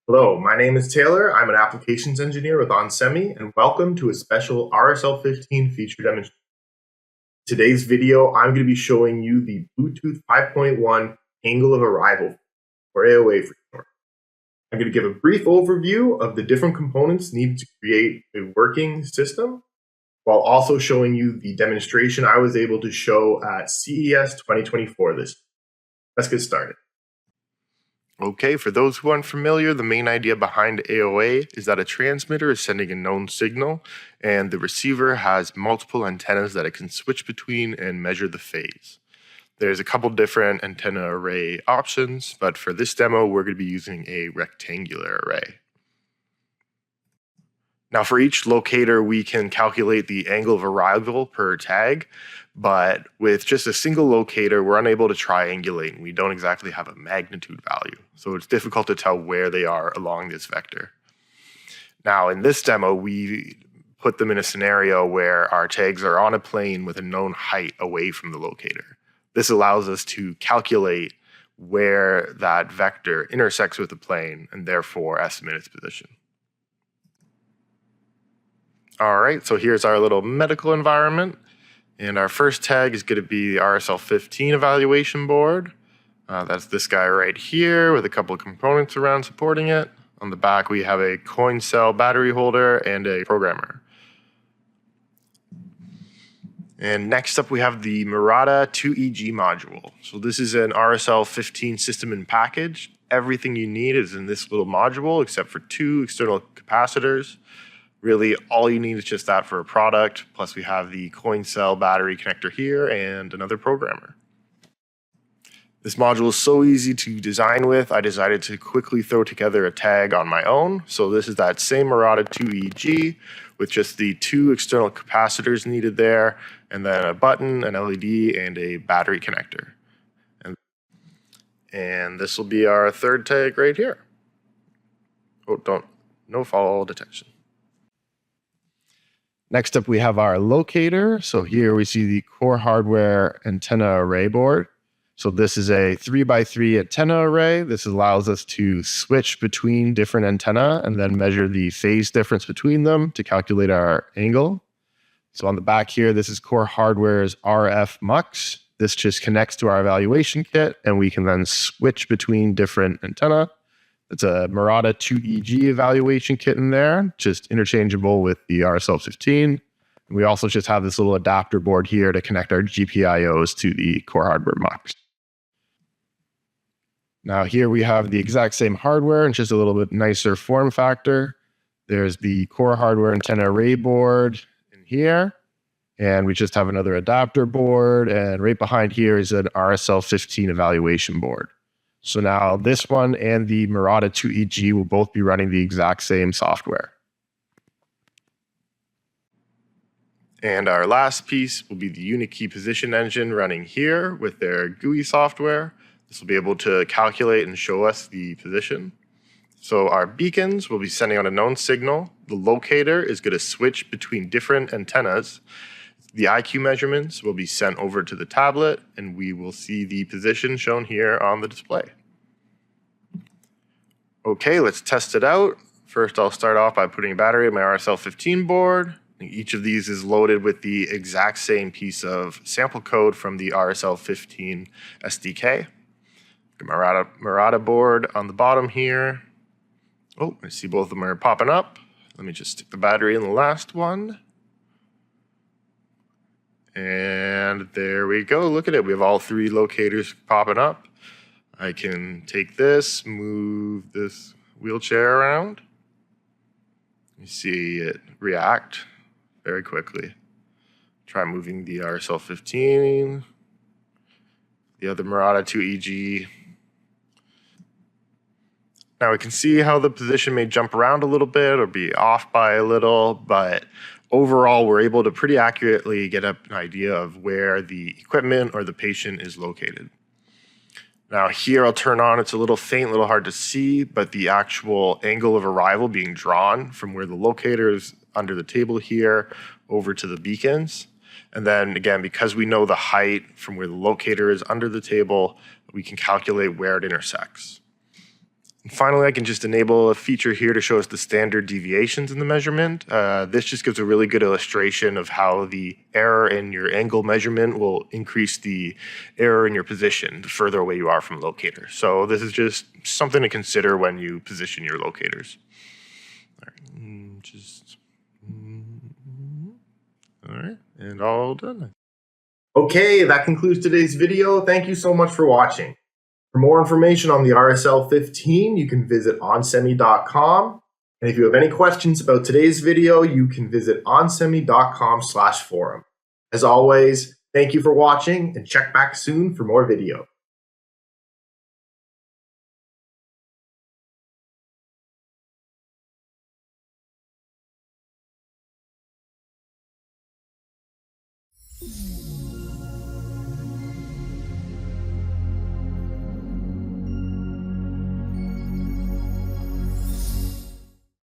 Hello, my name is Taylor. I'm an applications engineer with onsemi, and welcome to a special RSL15 feature demonstration. In today's video, I'm going to be showing you the Bluetooth 5.1 angle of arrival, or AOA for short. I'm going to give a brief overview of the different components needed to create a working system, while also showing you the demonstration I was able to show at CES 2024 this year. Let's get started. Okay, for those who aren't familiar, the main idea behind AOA is that a transmitter is sending a known signal, and the receiver has multiple antennas that it can switch between and measure the phase. There's a couple different antenna array options, but for this demo, we're going to be using a rectangular array. Now, for each locator, we can calculate the angle of arrival per tag, but with just a single locator, we're unable to triangulate, and we don't exactly have a magnitude value. So it's difficult to tell where they are along this vector. Now, in this demo, we put them in a scenario where our tags are on a plane with a known height away from the locator. This allows us to calculate where that vector intersects with the plane and therefore estimate its position. All right, so here's our little medical environment. And our first tag is going to be the RSL15 evaluation board. That's this guy right here with a couple of components around supporting it. On the back, we have a coin cell battery holder and a programmer. And next up, we have the Murata 2EG module. So this is an RSL15 system in package. Everything you need is in this little module except for two external capacitors. Really, all you need is just that for a product, plus we have the coin cell battery connector here and another programmer. This module is so easy to design with, I decided to quickly throw together a tag on my own. So this is that same Murata 2EG with just the two external capacitors needed there, and then a button, an LED, and a battery connector. And this will be our third tag right here. Oh, no fall detection. Next up, we have our locator. So here we see the core hardware antenna array board. So this is a 3x3 antenna array. This allows us to switch between different antenna and then measure the phase difference between them to calculate our angle. So on the back here, this is core hardware's RF mux. This just connects to our evaluation kit, and we can then switch between different antenna. It's a Murata 2EG evaluation kit in there, just interchangeable with the RSL15. And we also just have this little adapter board here to connect our GPIOs to the core hardware mux. Now here we have the exact same hardware and just a little bit nicer form factor. There's the core hardware antenna array board in here. And we just have another adapter board. And right behind here is an RSL15 evaluation board. So now this one and the Murata 2EG will both be running the exact same software. And our last piece will be the unit key position engine running here with their GUI software. This will be able to calculate and show us the position. So our beacons will be sending out a known signal. The locator is going to switch between different antennas. The IQ measurements will be sent over to the tablet, and we will see the position shown here on the display. Okay, let's test it out. First, I'll start off by putting a battery in my RSL15 board. Each of these is loaded with the exact same piece of sample code from the RSL15 SDK. The Murata board on the bottom here. Oh, I see both of them are popping up. Let me just stick the battery in the last one. And there we go. Look at it. We have all three locators popping up. I can take this, move this wheelchair around. You see it react very quickly. Try moving the RSL15, the other Murata 2EG. Now we can see how the position may jump around a little bit or be off by a little, but overall, we're able to pretty accurately get an idea of where the equipment or the patient is located. Now here I'll turn on, it's a little faint, a little hard to see, but the actual angle of arrival being drawn from where the locator is under the table here over to the beacons. And then again, because we know the height from where the locator is under the table, we can calculate where it intersects. Finally, I can just enable a feature here to show us the standard deviations in the measurement. This just gives a really good illustration of how the error in your angle measurement will increase the error in your position the further away you are from locator. So this is just something to consider when you position your locators. All right, and all done. Okay, that concludes today's video. Thank you so much for watching. For more information on the RSL15, you can visit onsemi.com. And if you have any questions about today's video, you can visit onsemi.com/forum. As always, thank you for watching and check back soon for more videos.